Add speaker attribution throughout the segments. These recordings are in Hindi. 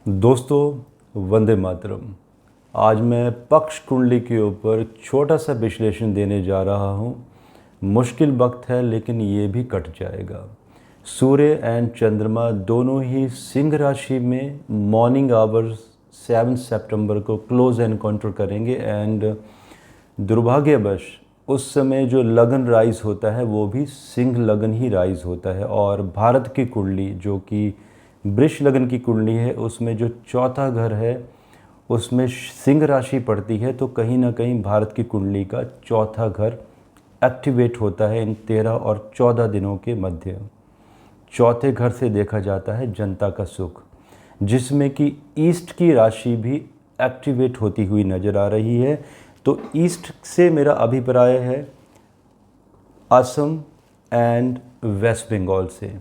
Speaker 1: दोस्तों वंदे मातरम। आज मैं पक्ष कुंडली के ऊपर छोटा सा विश्लेषण देने जा रहा हूँ। मुश्किल वक्त है लेकिन ये भी कट जाएगा। सूर्य एंड चंद्रमा दोनों ही सिंह राशि में मॉर्निंग आवर्स 7 सितंबर को क्लोज एनकाउंटर करेंगे एंड दुर्भाग्यवश उस समय जो लगन राइज होता है वो भी सिंह लगन ही राइज होता है। और भारत की कुंडली जो कि वृष लगन की कुंडली है उसमें जो चौथा घर है उसमें सिंह राशि पड़ती है, तो कहीं ना कहीं भारत की कुंडली का चौथा घर एक्टिवेट होता है इन 13 और 14 दिनों के मध्य। चौथे घर से देखा जाता है जनता का सुख, जिसमें कि ईस्ट की राशि भी एक्टिवेट होती हुई नज़र आ रही है। तो ईस्ट से मेरा अभिप्राय है असम एंड वेस्ट बंगाल से।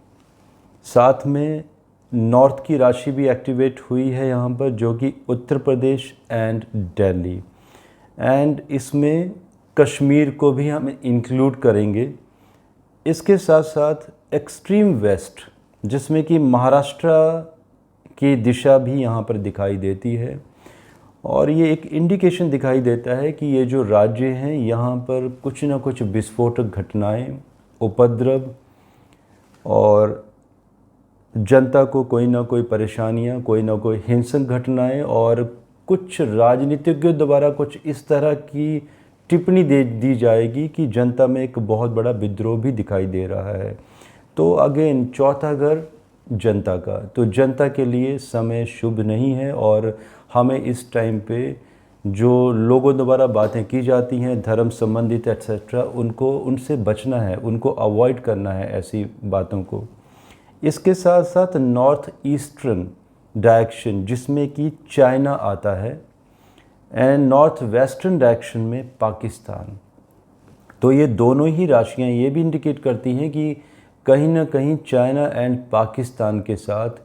Speaker 1: साथ में नॉर्थ की राशि भी एक्टिवेट हुई है यहाँ पर, जो कि उत्तर प्रदेश एंड दिल्ली, एंड इसमें कश्मीर को भी हम इंक्लूड करेंगे। इसके साथ साथ एक्सट्रीम वेस्ट जिसमें कि महाराष्ट्र की दिशा भी यहाँ पर दिखाई देती है। और ये एक इंडिकेशन दिखाई देता है कि ये जो राज्य हैं यहाँ पर कुछ ना कुछ विस्फोटक घटनाएं, उपद्रव और जनता को कोई ना कोई परेशानियां, कोई ना कोई हिंसक घटनाएं और कुछ राजनीतिज्ञों द्वारा कुछ इस तरह की टिप्पणी दे दी जाएगी कि जनता में एक बहुत बड़ा विद्रोह भी दिखाई दे रहा है। तो अगेन चौथा घर जनता का, तो जनता के लिए समय शुभ नहीं है और हमें इस टाइम पे जो लोगों द्वारा बातें की जाती हैं धर्म संबंधित एट्सेट्रा, उनसे बचना है, उनको अवॉइड करना है ऐसी बातों को। इसके साथ साथ नॉर्थ ईस्टर्न डायरेक्शन जिसमें कि चाइना आता है एंड नॉर्थ वेस्टर्न डायरेक्शन में पाकिस्तान, तो ये दोनों ही राशियां ये भी इंडिकेट करती हैं कि कहीं ना कहीं चाइना एंड पाकिस्तान के साथ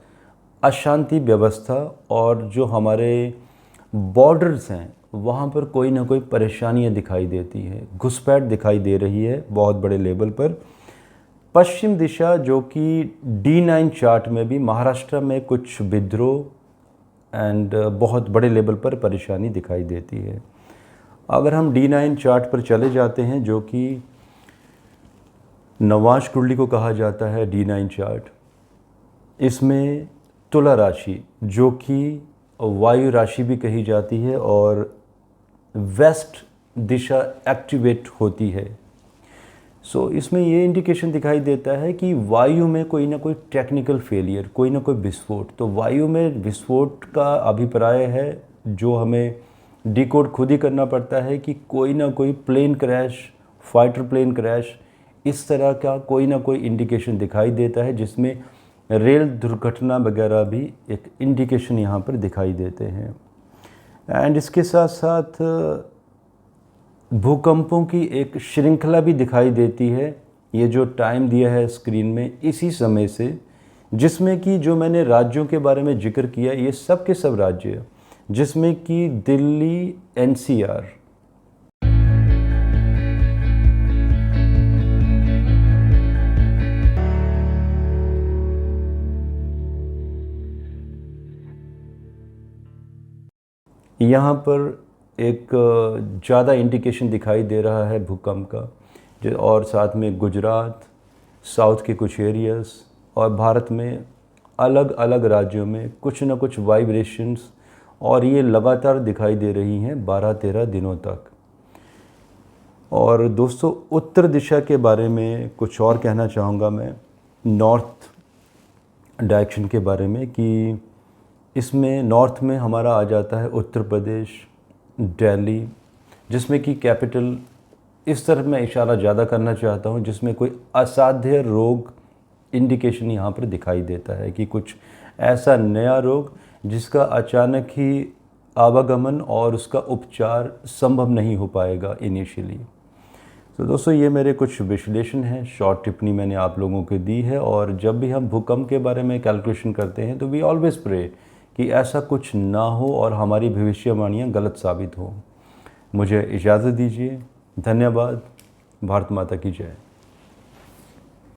Speaker 1: अशांति व्यवस्था और जो हमारे बॉर्डर्स हैं वहाँ पर कोई ना कोई परेशानियाँ दिखाई देती है, घुसपैठ दिखाई दे रही है बहुत बड़े लेवल पर। पश्चिम दिशा जो कि D9 चार्ट में भी महाराष्ट्र में कुछ विद्रोह एंड बहुत बड़े लेवल पर परेशानी दिखाई देती है। अगर हम D9 चार्ट पर चले जाते हैं जो कि नवांश कुंडली को कहा जाता है D9 चार्ट, इसमें तुला राशि जो कि वायु राशि भी कही जाती है और वेस्ट दिशा एक्टिवेट होती है। सो इसमें ये इंडिकेशन दिखाई देता है कि वायु में कोई ना कोई टेक्निकल फेलियर, कोई ना कोई विस्फोट। तो वायु में विस्फोट का अभिप्राय है जो हमें डिकोड खुद ही करना पड़ता है कि कोई ना कोई plane crash, fighter plane crash, इस तरह का कोई ना कोई इंडिकेशन दिखाई देता है, जिसमें रेल दुर्घटना वगैरह भी एक इंडिकेशन यहाँ पर दिखाई देते हैं। एंड इसके साथ साथ भूकंपों की एक श्रृंखला भी दिखाई देती है। ये जो टाइम दिया है स्क्रीन में इसी समय से, जिसमें कि जो मैंने राज्यों के बारे में जिक्र किया ये सब के सब राज्य, जिसमें कि दिल्ली NCR, यहाँ पर एक ज़्यादा इंडिकेशन दिखाई दे रहा है भूकंप का, और साथ में गुजरात, साउथ के कुछ एरियाज़ और भारत में अलग अलग राज्यों में कुछ ना कुछ वाइब्रेशंस, और ये लगातार दिखाई दे रही हैं 12-13 दिनों तक। और दोस्तों उत्तर दिशा के बारे में कुछ और कहना चाहूँगा मैं, नॉर्थ डायरेक्शन के बारे में, कि इसमें नॉर्थ में हमारा आ जाता है उत्तर प्रदेश, दिल्ली, जिसमें कि कैपिटल, इस तरफ मैं इशारा ज़्यादा करना चाहता हूँ, जिसमें कोई असाध्य रोग इंडिकेशन यहाँ पर दिखाई देता है कि कुछ ऐसा नया रोग जिसका अचानक ही आवागमन और उसका उपचार संभव नहीं हो पाएगा इनिशियली। तो दोस्तों ये मेरे कुछ विश्लेषण हैं, शॉर्ट टिप्पणी मैंने आप लोगों को दी है। और जब भी हम भूकंप के बारे में कैलकुलेशन करते हैं तो वी ऑलवेज प्रे कि ऐसा कुछ ना हो और हमारी भविष्यवाणियाँ गलत साबित हों। मुझे इजाज़त दीजिए। धन्यवाद। भारत माता की जय।